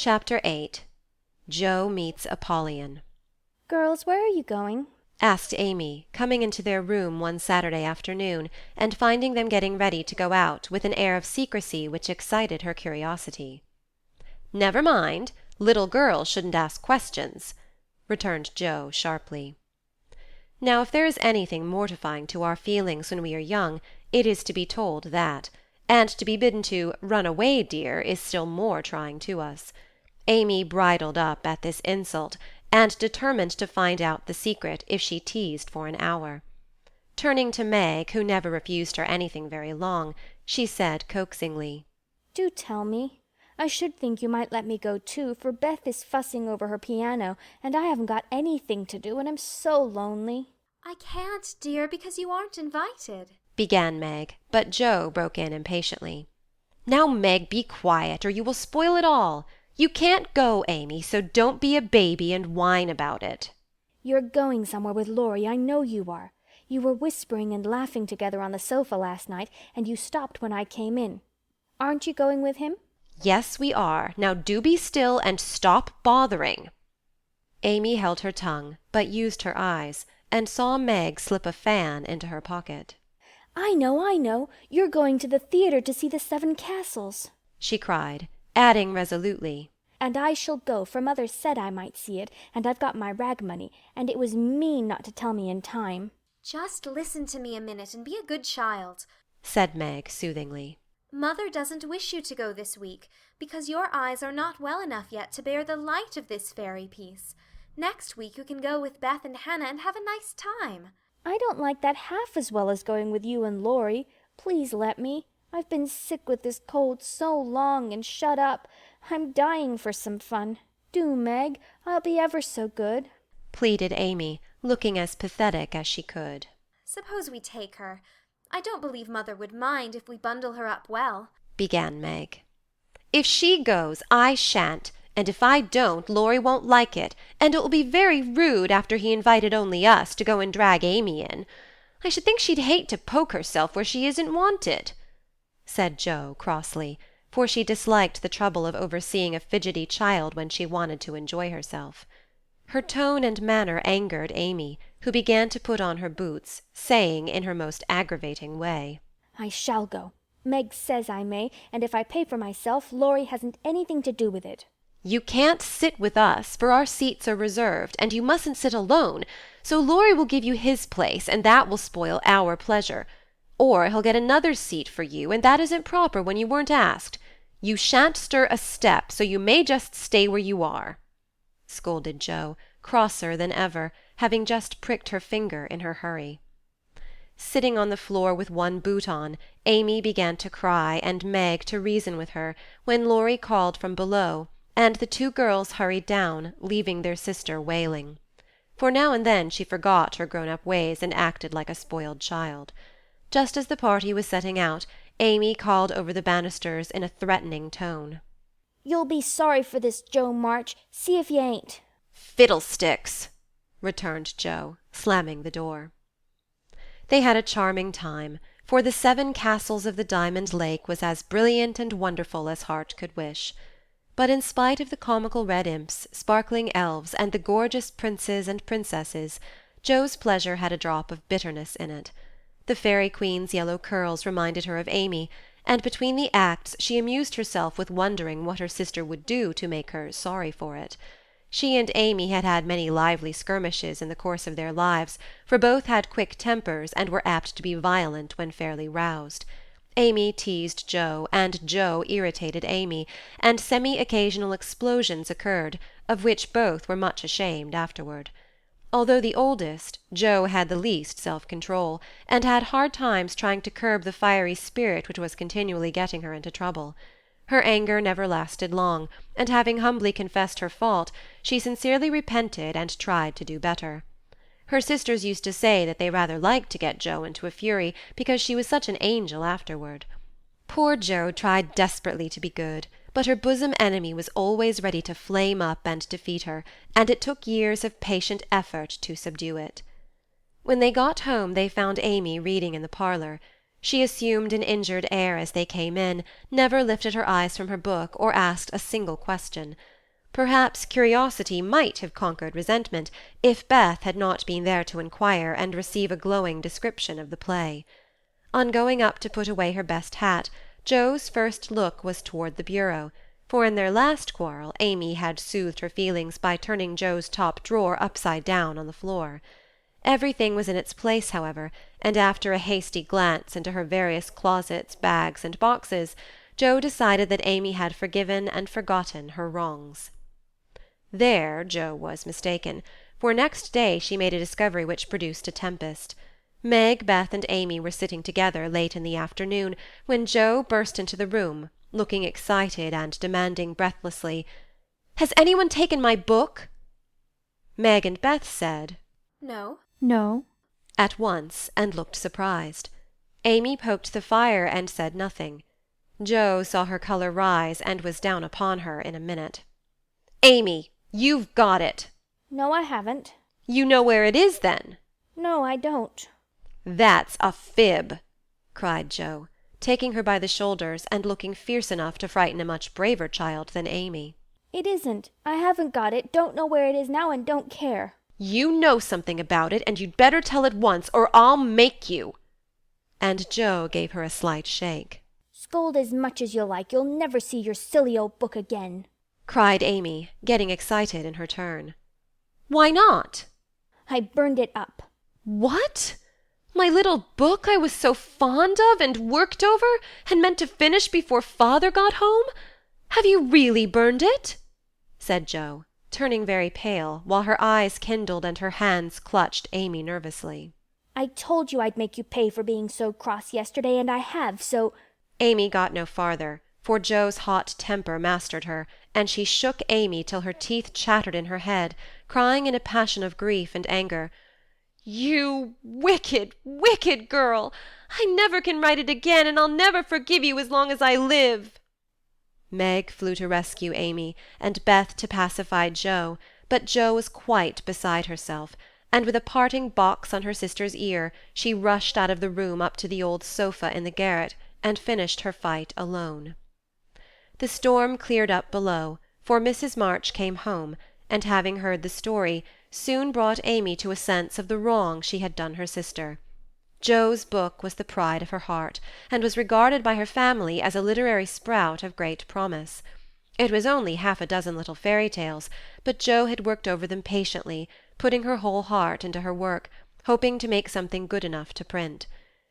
Chapter 8. Jo Meets Apollyon. "Girls, where are you going?" asked Amy, coming into their room one Saturday afternoon, and finding them getting ready to go out with an air of secrecy which excited her curiosity. "Never mind. Little girls shouldn't ask questions," returned Jo sharply. Now, if there is anything mortifying to our feelings when we are young, it is to be told that, and to be bidden to "run away, dear," is still more trying to us. Amy bridled up at this insult, and determined to find out the secret if she teased for an hour. Turning to Meg, who never refused her anything very long, she said coaxingly, "Do tell me. I should think you might let me go too, for Beth is fussing over her piano, and I haven't got anything to do, and I'm so lonely." "I can't, dear, because you aren't invited," began Meg, but Jo broke in impatiently. "Now, Meg, be quiet, or you will spoil it all. You can't go, Amy, so don't be a baby and whine about it." "You're going somewhere with Laurie, I know you are. You were whispering and laughing together on the sofa last night, and you stopped when I came in. Aren't you going with him?" "Yes, we are. Now do be still and stop bothering." Amy held her tongue, but used her eyes, and saw Meg slip a fan into her pocket. I know. You're going to the theatre to see the Seven Castles," she cried, adding resolutely, "and I shall go, for Mother said I might see it, and I've got my rag money, and it was mean not to tell me in time." "Just listen to me a minute and be a good child," said Meg soothingly. "Mother doesn't wish you to go this week, because your eyes are not well enough yet to bear the light of this fairy piece. Next week you can go with Beth and Hannah and have a nice time." "I don't like that half as well as going with you and Laurie. Please let me. I've been sick with this cold so long and shut up. I'm dying for some fun. Do, Meg. I'll be ever so good," pleaded Amy, looking as pathetic as she could. "Suppose we take her. I don't believe Mother would mind if we bundle her up well," began Meg. "If she goes, I shan't, and if I don't, Laurie won't like it, and it will be very rude after he invited only us to go and drag Amy in. I should think she'd hate to poke herself where she isn't wanted," said Jo crossly, for she disliked the trouble of overseeing a fidgety child when she wanted to enjoy herself. Her tone and manner angered Amy, who began to put on her boots, saying in her most aggravating way, "I shall go. Meg says I may, and if I pay for myself, Laurie hasn't anything to do with it." "You can't sit with us, for our seats are reserved, and you mustn't sit alone, so Laurie will give you his place, and that will spoil our pleasure. Or he'll get another seat for you, and that isn't proper when you weren't asked. You shan't stir a step, so you may just stay where you are," scolded Jo, crosser than ever, having just pricked her finger in her hurry. Sitting on the floor with one boot on, Amy began to cry and Meg to reason with her, when Laurie called from below, and the two girls hurried down, leaving their sister wailing. For now and then she forgot her grown-up ways and acted like a spoiled child. Just as the party was setting out, Amy called over the banisters in a threatening tone. "You'll be sorry for this, Jo March. See if you ain't." "Fiddlesticks!" returned Jo, slamming the door. They had a charming time, for the 7 Castles of the Diamond Lake was as brilliant and wonderful as heart could wish. But in spite of the comical red imps, sparkling elves, and the gorgeous princes and princesses, Jo's pleasure had a drop of bitterness in it. The fairy queen's yellow curls reminded her of Amy, and between the acts she amused herself with wondering what her sister would do to make her sorry for it. She and Amy had had many lively skirmishes in the course of their lives, for both had quick tempers and were apt to be violent when fairly roused. Amy teased Jo, and Jo irritated Amy, and semi-occasional explosions occurred, of which both were much ashamed afterward. Although the oldest, Jo had the least self-control, and had hard times trying to curb the fiery spirit which was continually getting her into trouble. Her anger never lasted long, and having humbly confessed her fault, she sincerely repented and tried to do better. Her sisters used to say that they rather liked to get Jo into a fury, because she was such an angel afterward. Poor Jo tried desperately to be good, but her bosom enemy was always ready to flame up and defeat her, and it took years of patient effort to subdue it. When they got home they found Amy reading in the parlour. She assumed an injured air as they came in, never lifted her eyes from her book or asked a single question. Perhaps curiosity might have conquered resentment, if Beth had not been there to inquire and receive a glowing description of the play. On going up to put away her best hat, Jo's first look was toward the bureau, for in their last quarrel Amy had soothed her feelings by turning Jo's top drawer upside down on the floor. Everything was in its place, however, and after a hasty glance into her various closets, bags, and boxes, Jo decided that Amy had forgiven and forgotten her wrongs. There Jo was mistaken, for next day she made a discovery which produced a tempest. Meg, Beth, and Amy were sitting together late in the afternoon, when Jo burst into the room, looking excited and demanding breathlessly, "Has anyone taken my book?" Meg and Beth said, No. No. at once, and looked surprised. Amy poked the fire and said nothing. Jo saw her colour rise and was down upon her in a minute. "Amy, you've got it!" No, I haven't. "You know where it is, then?" No, I don't. "That's a fib!" cried Jo, taking her by the shoulders and looking fierce enough to frighten a much braver child than Amy. It isn't. I haven't got it, don't know where it is now, and don't care. "You know something about it, and you'd better tell at once, or I'll make you!" And Jo gave her a slight shake. Scold as much as you like, you'll never see your silly old book again, cried Amy, getting excited in her turn. "Why not?" I burned it up. "What? My little book I was so fond of and worked over and meant to finish before father got home? Have you really burned it?" said Jo, turning very pale, while her eyes kindled and her hands clutched Amy nervously. I told you I'd make you pay for being so cross yesterday, and I have, so— Amy got no farther, for Jo's hot temper mastered her, and she shook Amy till her teeth chattered in her head, crying in a passion of grief and anger, "You wicked, wicked girl! I never can write it again, and I'll never forgive you as long as I live." Meg flew to rescue Amy, and Beth to pacify Jo, but Jo was quite beside herself, and with a parting box on her sister's ear, she rushed out of the room up to the old sofa in the garret, and finished her fight alone. The storm cleared up below, for Mrs. March came home, and having heard the story, soon brought Amy to a sense of the wrong she had done her sister. Jo's book was the pride of her heart, and was regarded by her family as a literary sprout of great promise. It was only half a dozen little fairy tales, but Jo had worked over them patiently, putting her whole heart into her work, hoping to make something good enough to print.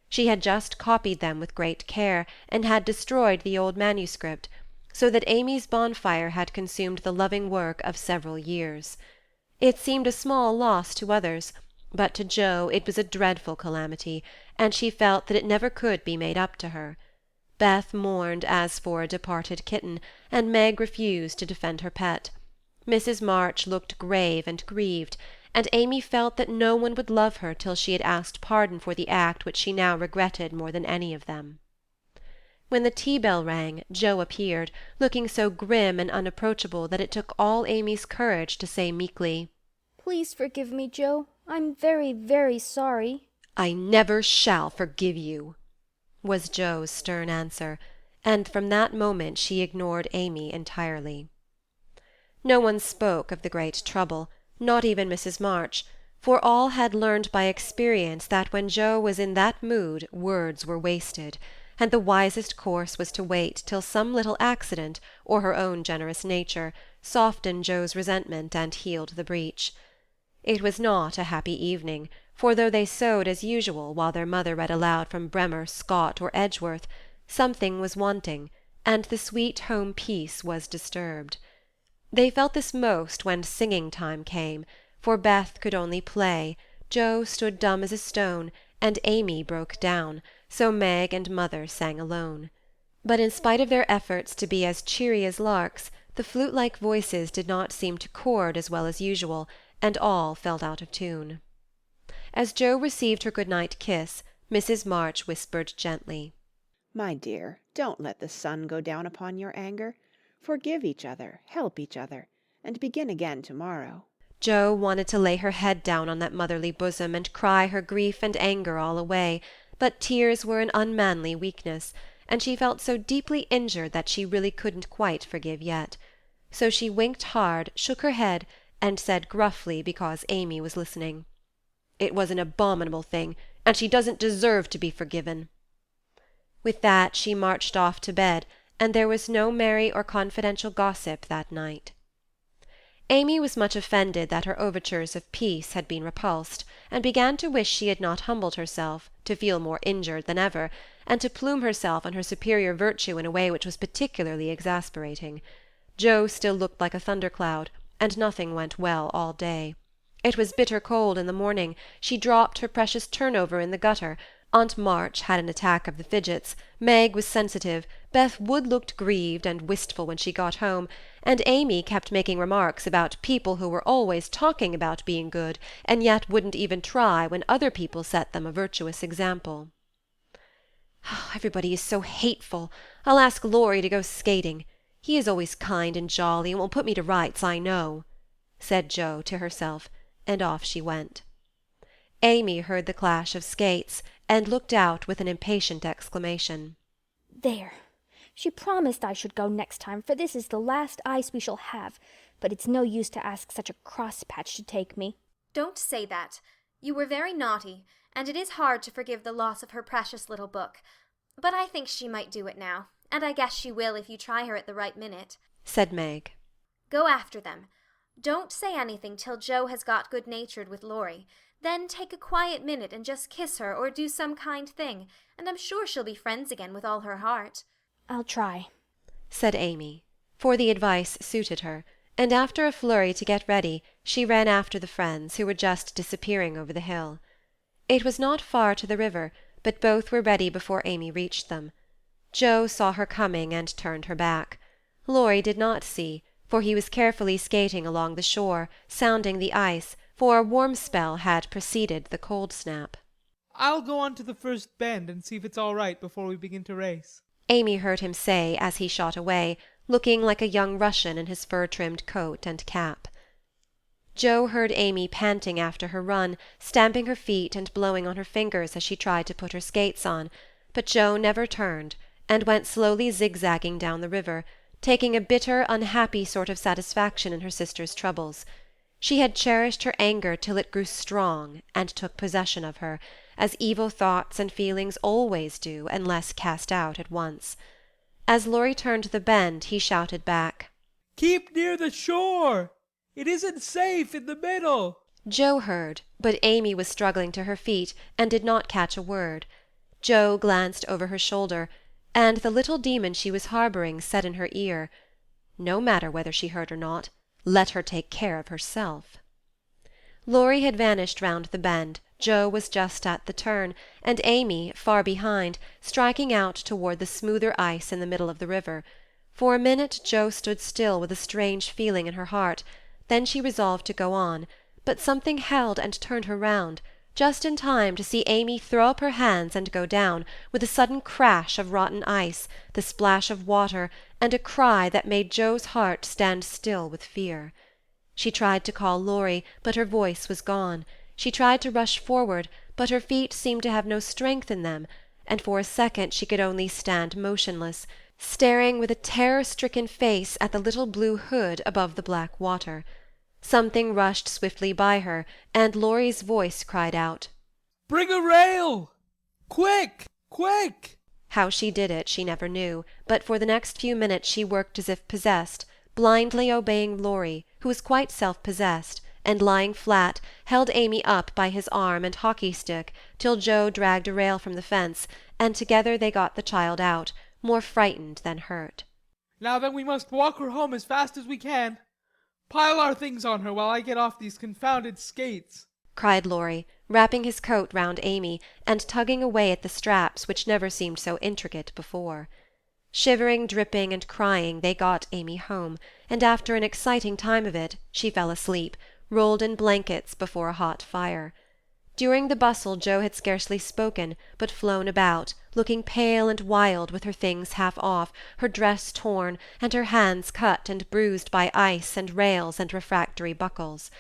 She had just copied them with great care, and had destroyed the old manuscript, so that Amy's bonfire had consumed the loving work of several years. It seemed a small loss to others, but to Jo it was a dreadful calamity, and she felt that it never could be made up to her. Beth mourned as for a departed kitten, and Meg refused to defend her pet. Mrs. March looked grave and grieved, and Amy felt that no one would love her till she had asked pardon for the act which she now regretted more than any of them. When the tea-bell rang, Jo appeared, looking so grim and unapproachable that it took all Amy's courage to say meekly, Please forgive me, Jo. I'm very, very sorry. "I never shall forgive you," was Jo's stern answer, and from that moment she ignored Amy entirely. No one spoke of the great trouble, not even Mrs. March, for all had learned by experience that when Jo was in that mood words were wasted, and the wisest course was to wait till some little accident, or her own generous nature, softened Jo's resentment and healed the breach. It was not a happy evening, for though they sewed as usual while their mother read aloud from Bremer, Scott, or Edgeworth, something was wanting, and the sweet home peace was disturbed. They felt this most when singing time came, for Beth could only play, Jo stood dumb as a stone, and Amy broke down, so Meg and mother sang alone. But in spite of their efforts to be as cheery as larks, the flute-like voices did not seem to chord as well as usual, and all felt out of tune. As Jo received her good-night kiss, Mrs. March whispered gently, "My dear, don't let the sun go down upon your anger. Forgive each other, help each other, and begin again tomorrow." Jo wanted to lay her head down on that motherly bosom and cry her grief and anger all away, but tears were an unmanly weakness, and she felt so deeply injured that she really couldn't quite forgive yet. So she winked hard, shook her head, and said gruffly, because Amy was listening, "It was an abominable thing, and she doesn't deserve to be forgiven." With that she marched off to bed, and there was no merry or confidential gossip that night. Amy was much offended that her overtures of peace had been repulsed, and began to wish she had not humbled herself, to feel more injured than ever, and to plume herself on her superior virtue in a way which was particularly exasperating. Joe still looked like a thundercloud, and nothing went well all day. It was bitter cold in the morning, she dropped her precious turnover in the gutter, Aunt March had an attack of the fidgets, Meg was sensitive, Beth Wood looked grieved and wistful when she got home, and Amy kept making remarks about people who were always talking about being good, and yet wouldn't even try when other people set them a virtuous example. "Everybody is so hateful. I'll ask Laurie to go skating. He is always kind and jolly, and will put me to rights, I know," said Jo to herself, and off she went. Amy heard the clash of skates, and looked out with an impatient exclamation. There! She promised I should go next time, for this is the last ice we shall have, but it's no use to ask such a crosspatch to take me. Don't say that. You were very naughty, and it is hard to forgive the loss of her precious little book. But I think she might do it now, and I guess she will if you try her at the right minute," said Meg. "Go after them. Don't say anything till Jo has got good-natured with Laurie. Then take a quiet minute and just kiss her or do some kind thing, and I'm sure she'll be friends again with all her heart." I'll try, said Amy, for the advice suited her, and after a flurry to get ready, she ran after the friends, who were just disappearing over the hill. It was not far to the river, but both were ready before Amy reached them. Jo saw her coming and turned her back. Laurie did not see, for he was carefully skating along the shore, sounding the ice, for a warm spell had preceded the cold snap. "I'll go on to the first bend and see if it's all right before we begin to race," Amy heard him say as he shot away, looking like a young Russian in his fur-trimmed coat and cap. Jo heard Amy panting after her run, stamping her feet and blowing on her fingers as she tried to put her skates on, but Jo never turned, and went slowly zigzagging down the river, taking a bitter, unhappy sort of satisfaction in her sister's troubles. She had cherished her anger till it grew strong and took possession of her, as evil thoughts and feelings always do unless cast out at once. As Laurie turned the bend, he shouted back, "Keep near the shore! It isn't safe in the middle!" Jo heard, but Amy was struggling to her feet and did not catch a word. Jo glanced over her shoulder, and the little demon she was harbouring said in her ear, "No matter whether she heard or not, let her take care of herself." Laurie had vanished round the bend, Jo was just at the turn, and Amy, far behind, striking out toward the smoother ice in the middle of the river. For a minute Jo stood still with a strange feeling in her heart, then she resolved to go on, but something held and turned her round, just in time to see Amy throw up her hands and go down, with a sudden crash of rotten ice, the splash of water, and a cry that made Jo's heart stand still with fear. She tried to call Laurie, but her voice was gone. She tried to rush forward, but her feet seemed to have no strength in them, and for a second she could only stand motionless, staring with a terror-stricken face at the little blue hood above the black water. Something rushed swiftly by her, and Laurie's voice cried out, "Bring a rail! Quick! Quick!" How she did it she never knew, but for the next few minutes she worked as if possessed, blindly obeying Laurie, who was quite self-possessed, and lying flat, held Amy up by his arm and hockey-stick till Jo dragged a rail from the fence, and together they got the child out, more frightened than hurt. "Now then we must walk her home as fast as we can. Pile our things on her while I get off these confounded skates," cried Laurie, wrapping his coat round Amy, and tugging away at the straps which never seemed so intricate before. Shivering, dripping, and crying, they got Amy home, and after an exciting time of it, she fell asleep, rolled in blankets before a hot fire. During the bustle Jo had scarcely spoken, but flown about, looking pale and wild, with her things half off, her dress torn, and her hands cut and bruised by ice and rails and refractory buckles.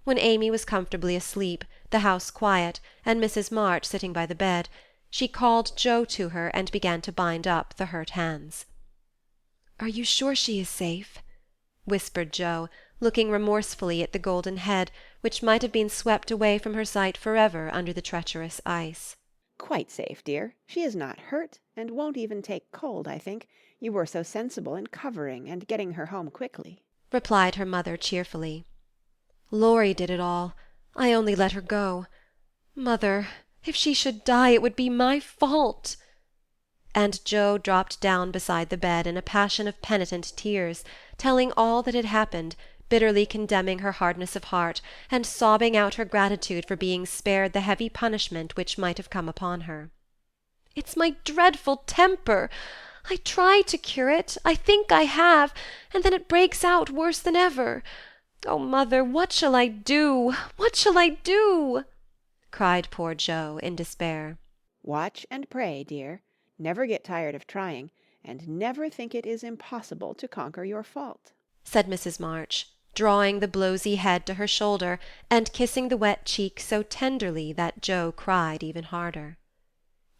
When Amy was comfortably asleep, the house quiet, and Mrs. March sitting by the bed, She called Joe to her and began to bind up the hurt hands. "Are you sure she is safe?" whispered Joe, looking remorsefully at the golden head, which might have been swept away from her sight forever under the treacherous ice. "Quite safe, dear. She is not hurt, and won't even take cold, I think. You were so sensible in covering and getting her home quickly," replied her mother cheerfully. "Laurie did it all. I only let her go. Mother, if she should die, it would be my fault." And Joe dropped down beside the bed in a passion of penitent tears, telling all that had happened, bitterly condemning her hardness of heart, and sobbing out her gratitude for being spared the heavy punishment which might have come upon her. "It's my dreadful temper. I try to cure it, I think I have, and then it breaks out worse than ever. Oh, mother, what shall I do? What shall I do?" cried poor Joe in despair. "Watch and pray, dear. Never get tired of trying, and never think it is impossible to conquer your fault," said Mrs. March, drawing the blowsy head to her shoulder and kissing the wet cheek so tenderly that Joe cried even harder.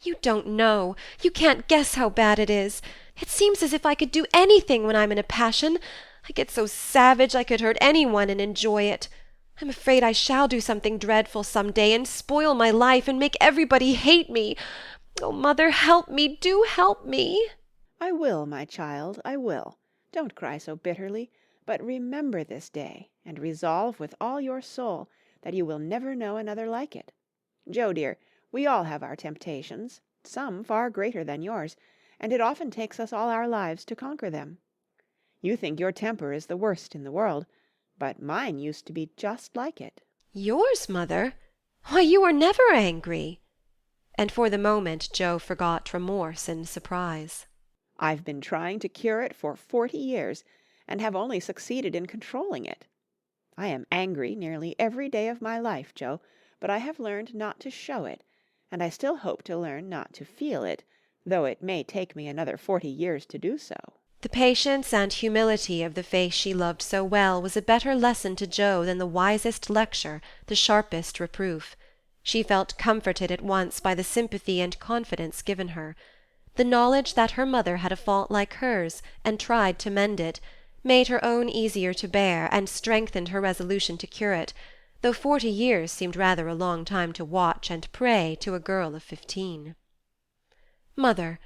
"You don't know. You can't guess how bad it is. It seems as if I could do anything when I'm in a passion. I get so savage I could hurt anyone and enjoy it. I'm afraid I shall do something dreadful some day and spoil my life and make everybody hate me. Oh, mother, help me, do help me." "I will, my child, I will. Don't cry so bitterly, but remember this day, and resolve with all your soul that you will never know another like it. Joe, dear, we all have our temptations, some far greater than yours, and it often takes us all our lives to conquer them. You think your temper is the worst in the world, but mine used to be just like it." "Yours, mother? Why, you were never angry." And for the moment Joe forgot remorse in surprise. "I've been trying to cure it for 40 years, and have only succeeded in controlling it. I am angry nearly every day of my life, Joe, but I have learned not to show it, and I still hope to learn not to feel it, though it may take me another 40 years to do so." The patience and humility of the face she loved so well was a better lesson to Joe than the wisest lecture, the sharpest reproof. She felt comforted at once by the sympathy and confidence given her. The knowledge that her mother had a fault like hers, and tried to mend it, made her own easier to bear, and strengthened her resolution to cure it, though 40 years seemed rather a long time to watch and pray to a girl of 15. "Mother,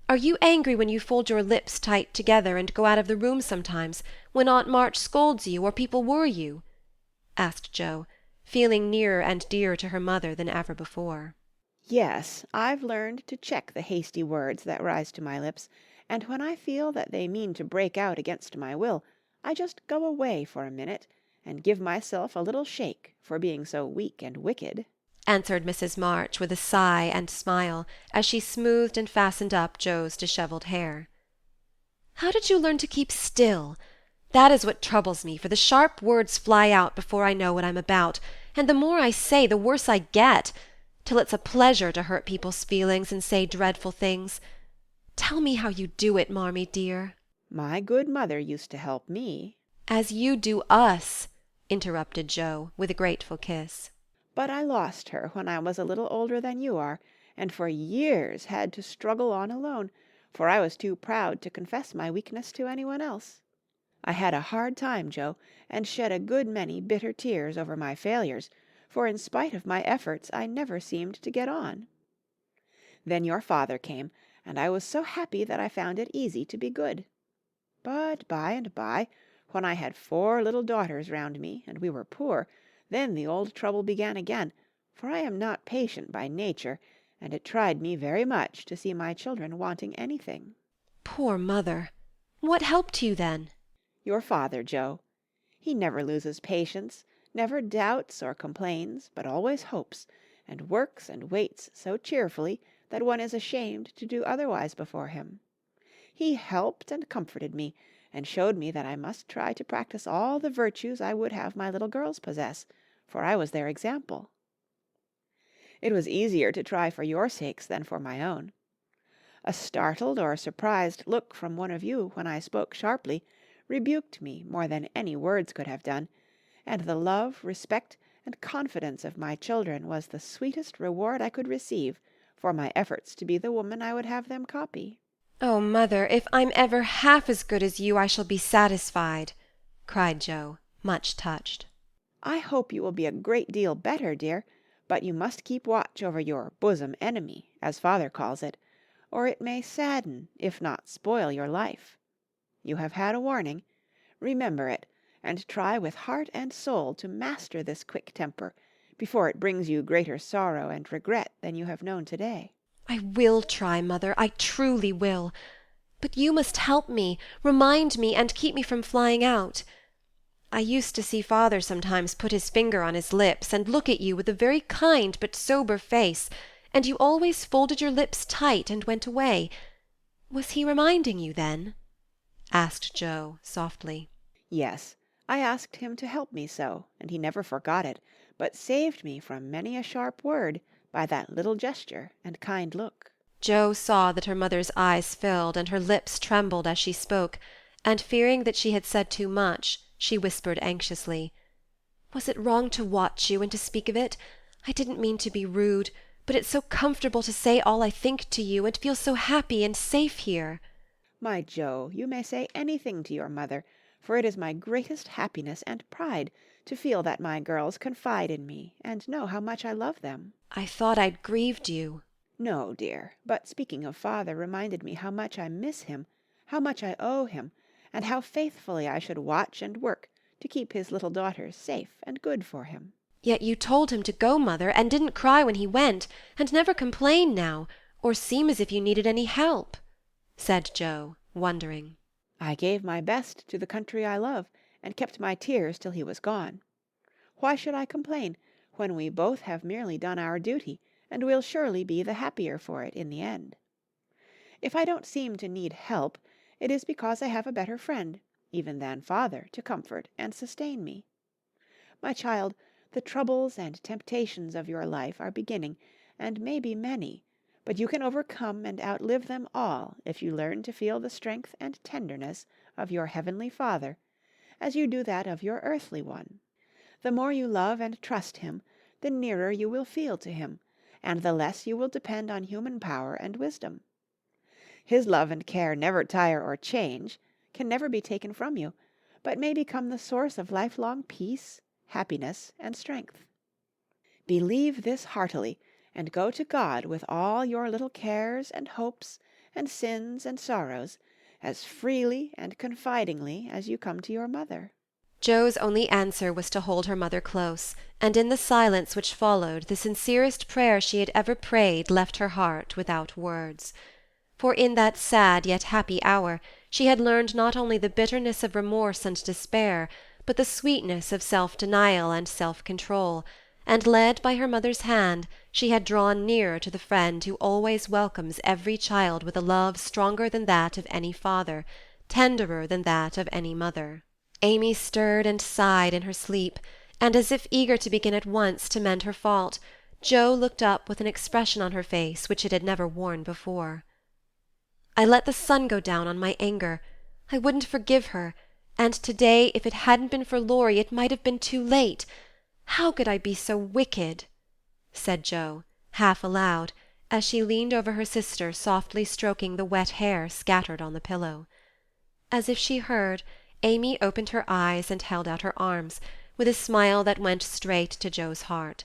are you angry when you fold your lips tight together and go out of the room sometimes, when Aunt March scolds you or people worry you?" asked Joe, feeling nearer and dearer to her mother than ever before. "Yes, I've learned to check the hasty words that rise to my lips, and when I feel that they mean to break out against my will, I just go away for a minute and give myself a little shake for being so weak and wicked," answered Mrs. March with a sigh and smile, as she smoothed and fastened up Joe's dishevelled hair. "How did you learn to keep still? That is what troubles me, for the sharp words fly out before I know what I'm about, and the more I say, the worse I get, till it's a pleasure to hurt people's feelings and say dreadful things. Tell me how you do it, Marmee dear." "My good mother used to help me." "As you do us," interrupted Joe, with a grateful kiss. "But I lost her when I was a little older than you are, and for years had to struggle on alone, for I was too proud to confess my weakness to anyone else. I had a hard time, Joe, and shed a good many bitter tears over my failures, for in spite of my efforts I never seemed to get on. Then your father came, and I was so happy that I found it easy to be good. But by and by, when I had 4 little daughters round me, and we were poor, then the old trouble began again, for I am not patient by nature, and it tried me very much to see my children wanting anything." Poor mother! What helped you then? "Your father, Joe. He never loses patience, never doubts or complains, but always hopes, and works and waits so cheerfully that one is ashamed to do otherwise before him. He helped and comforted me, and showed me that I must try to practice all the virtues I would have my little girls possess, for I was their example. It was easier to try for your sakes than for my own. A startled or surprised look from one of you when I spoke sharply rebuked me more than any words could have done, and the love, respect, and confidence of my children was the sweetest reward I could receive for my efforts to be the woman I would have them copy. "Oh, mother, if I'm ever half as good as you, I shall be satisfied," cried Jo, much touched. I hope you will be a great deal better, dear, but you must keep watch over your bosom enemy, as father calls it, or it may sadden, if not spoil your life. You have had a warning. Remember it, and try with heart and soul to master this quick temper, before it brings you greater sorrow and regret than you have known today. "I will try, mother, I truly will. But you must help me, remind me, and keep me from flying out. I used to see father sometimes put his finger on his lips and look at you with a very kind but sober face, and you always folded your lips tight and went away. Was he reminding you then?" asked Jo, softly. Yes, I asked him to help me so, and he never forgot it, but saved me from many a sharp word by that little gesture and kind look. Jo saw that her mother's eyes filled and her lips trembled as she spoke, and fearing that she had said too much, she whispered anxiously, "Was it wrong to watch you and to speak of it? I didn't mean to be rude, but it's so comfortable to say all I think to you, and feel so happy and safe here." My Jo, you may say anything to your mother, for it is my greatest happiness and pride to feel that my girls confide in me and know how much I love them. "I thought I'd grieved you." No, dear, but speaking of father reminded me how much I miss him, how much I owe him, and how faithfully I should watch and work to keep his little daughters safe and good for him. "Yet you told him to go, mother, and didn't cry when he went, and never complain now, or seem as if you needed any help," said Jo, wondering. I gave my best to the country I love, and kept my tears till he was gone. Why should I complain, when we both have merely done our duty, and will surely be the happier for it in the end? If I don't seem to need help, it is because I have a better friend, even than father, to comfort and sustain me. My child, the troubles and temptations of your life are beginning, and may be many, but you can overcome and outlive them all if you learn to feel the strength and tenderness of your heavenly Father, as you do that of your earthly one. The more you love and trust him, the nearer you will feel to him, and the less you will depend on human power and wisdom. His love and care never tire or change, can never be taken from you, but may become the source of lifelong peace, happiness, and strength. Believe this heartily, and go to God with all your little cares and hopes and sins and sorrows, as freely and confidingly as you come to your mother. Jo's only answer was to hold her mother close, and in the silence which followed, the sincerest prayer she had ever prayed left her heart without words. For in that sad yet happy hour she had learned not only the bitterness of remorse and despair, but the sweetness of self-denial and self-control, and led by her mother's hand, she had drawn nearer to the friend who always welcomes every child with a love stronger than that of any father, tenderer than that of any mother. Amy stirred and sighed in her sleep, and as if eager to begin at once to mend her fault, Jo looked up with an expression on her face which it had never worn before. "I let the sun go down on my anger. I wouldn't forgive her, and today, if it hadn't been for Laurie, it might have been too late. How could I be so wicked?" said Jo, half aloud, as she leaned over her sister, softly stroking the wet hair scattered on the pillow. As if she heard, Amy opened her eyes and held out her arms, with a smile that went straight to Jo's heart.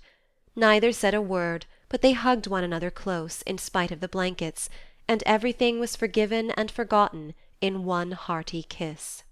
Neither said a word, but they hugged one another close, in spite of the blankets, and everything was forgiven and forgotten in one hearty kiss.